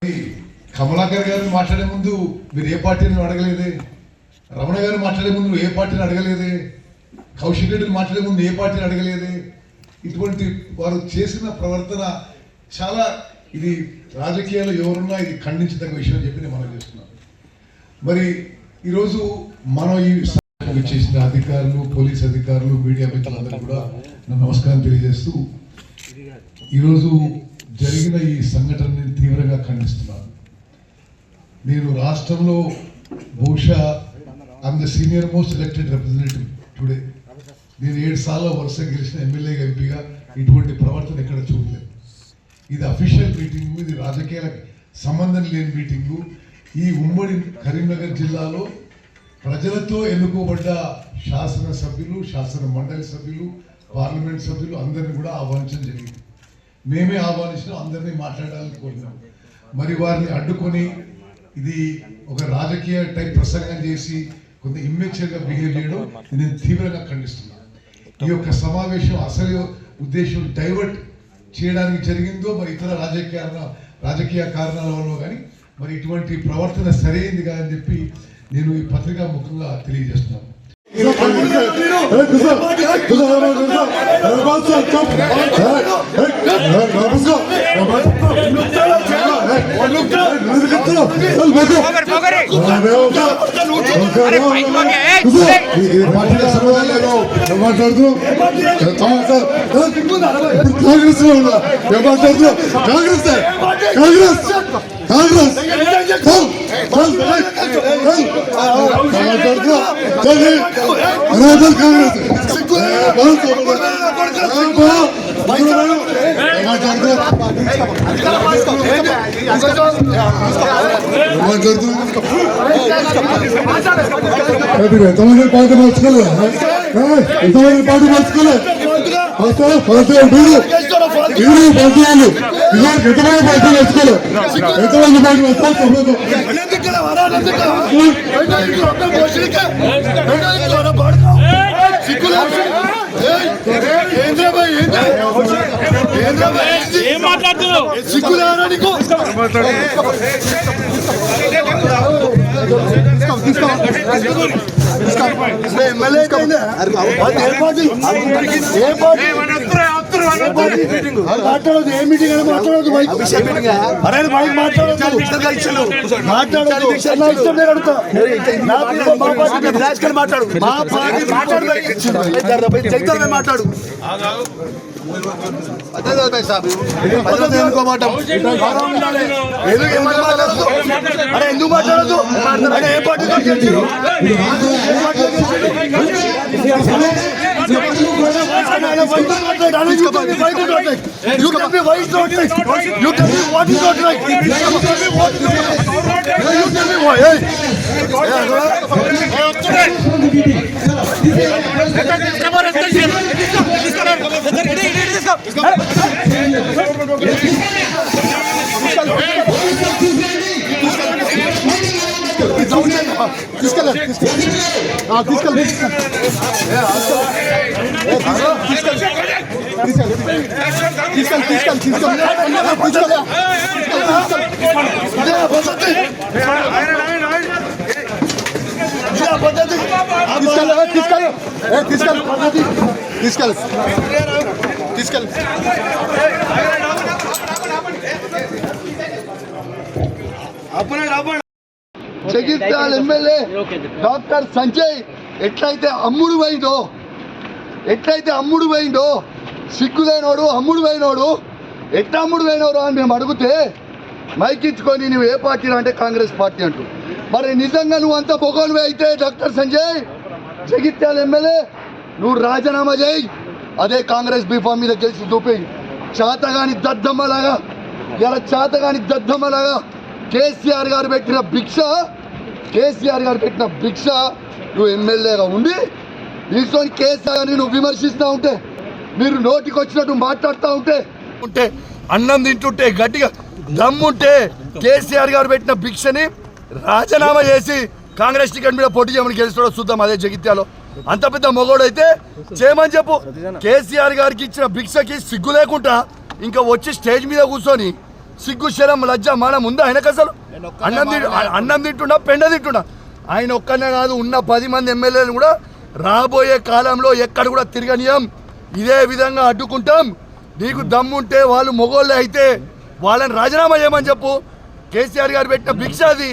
కమలాకర్ గారిని మాట్లాడే ముందు మీరు ఏ పార్టీని అడగలేదే, రమణ గారిని మాట్లాడే ముందు ఏ పార్టీని అడగలేదే, కౌశిక్ రెడ్డిని మాట్లాడే ముందు ఏ పార్టీని అడగలేదే. ఇటువంటి వారు చేసిన ప్రవర్తన చాలా ఇది రాజకీయాల్లో ఎవరున్నా ఇది ఖండించదగ్గ విషయం అని చెప్పి నేను మనం చేస్తున్నాం. మరి ఈరోజు మనం ఈ చేసిన అధికారులు, పోలీస్ అధికారులు, మీడియా మిత్రులందరూ కూడా నమస్కారం తెలియజేస్తూ ఈరోజు జరిగిన ఈ సంఘటనని తీవ్రంగా ఖండిస్తున్నాను. నేను రాష్ట్రంలో బహుశా I'm the senior most elected representative today. నేను 7 సార్లు వరుస గెలిచిన ఎమ్మెల్యేగా, ఎంపీగా ఇటువంటి ప్రవర్తన ఎక్కడ చూడలేదు. ఇది అఫీషియల్ మీటింగు, ఇది రాజకీయాలకు సంబంధం లేని మీటింగు. ఈ ఉమ్మడి కరీంనగర్ జిల్లాలో ప్రజలతో ఎన్నుకోబడ్డ శాసనసభ్యులు, శాసన మండలి సభ్యులు, పార్లమెంట్ సభ్యులు అందరినీ కూడా ఆహ్వానించడం జరిగింది. మేమే ఆహ్వానించడం, అందరినీ మాట్లాడాలని కోరినాం. మరి వారిని అడ్డుకొని ఇది ఒక రాజకీయ టైప్ ప్రసంగం చేసి కొంత ఇమ్మెచ్యూర్గా బిహేవ్ చేయడం నేను తీవ్రంగా ఖండిస్తున్నాను. ఈ యొక్క సమావేశం అసలు ఉద్దేశం డైవర్ట్ చేయడానికి జరిగిందో మరి ఇతర రాజకీయ కారణాల వల్ల కానీ మరి ఇటువంటి ప్రవర్తన సరైంది కాదని చెప్పి నేను ఈ పత్రికా ముఖంగా తెలియజేస్తున్నాను. పార్టీ మార్చుకోలే, పార్టీ మార్చుకోలే, మాట్లాడదు. ఏ మీటింగ్ అని మాట్లాడదు, మాట్లాడు. ఎందుకు మాట్లాడదు? ఏ party You tell me why it's not right. You tell me what is not right. You tell me why. Jagtial MLA doctor Sanjay ఎట్లయితే అమ్ముడు పోయిందో సిగ్గులేనోడు, అమ్ముడు పోయినోడు, ఎట్లా అమ్ముడు పోయినోడు అని మేము అడిగితే మైకించుకొని నువ్వు ఏ పార్టీ అంటే కాంగ్రెస్ పార్టీ అంటూ. మరి నిజంగా నువ్వు అంత బొగోలువే అయితే డాక్టర్ సంజయ్ జగిత్యాల ఎమ్మెల్యే నువ్వు రాజీనామా చేయి. అదే కాంగ్రెస్ బీఫామ్ మీద గెలిచి చూపి చేతగాని దద్దమ్మలాగా కేసీఆర్ గారు పెట్టిన భిక్ష నువ్వు ఎమ్మెల్యేగా ఉండి నిల్చొని కేసీఆర్ గారిని నువ్వు విమర్శిస్తూ ఉంటే, మీరు నోటికి వచ్చినట్టు మాట్లాడుతూ ఉంటే అన్నం తింటుంటే గట్టిగా దమ్ముంటే కేసీఆర్ గారు పెట్టిన భిక్షని రాజీనామా చేసి కాంగ్రెస్ టికెట్ మీద పోటీ చేయమని గెలుస్తాడో చూద్దాం. అదే జగిత్యాలో అంత పెద్ద మొగోడైతే చేయమని చెప్పు. కేసీఆర్ గారికి ఇచ్చిన భిక్షకి సిగ్గు లేకుండా ఇంకా వచ్చి స్టేజ్ మీద కూర్చొని సిగ్గు శరం లజ్జ మానం ఉందా ఆయనకు అసలు? అన్నం తింటున్నా పెండ తింటున్నా. ఆయన ఒక్కనే కాదు, ఉన్న 10 మంది ఎమ్మెల్యేలు కూడా రాబోయే కాలంలో ఎక్కడ కూడా తిరగనీయం, ఇదే విధంగా అడ్డుకుంటాం. నీకు దమ్ముంటే వాళ్ళు మొగోళ్ళే అయితే వాళ్ళని రాజీనామా చేయమని చెప్పు. కేసీఆర్ గారు పెట్టిన భిక్ష అది.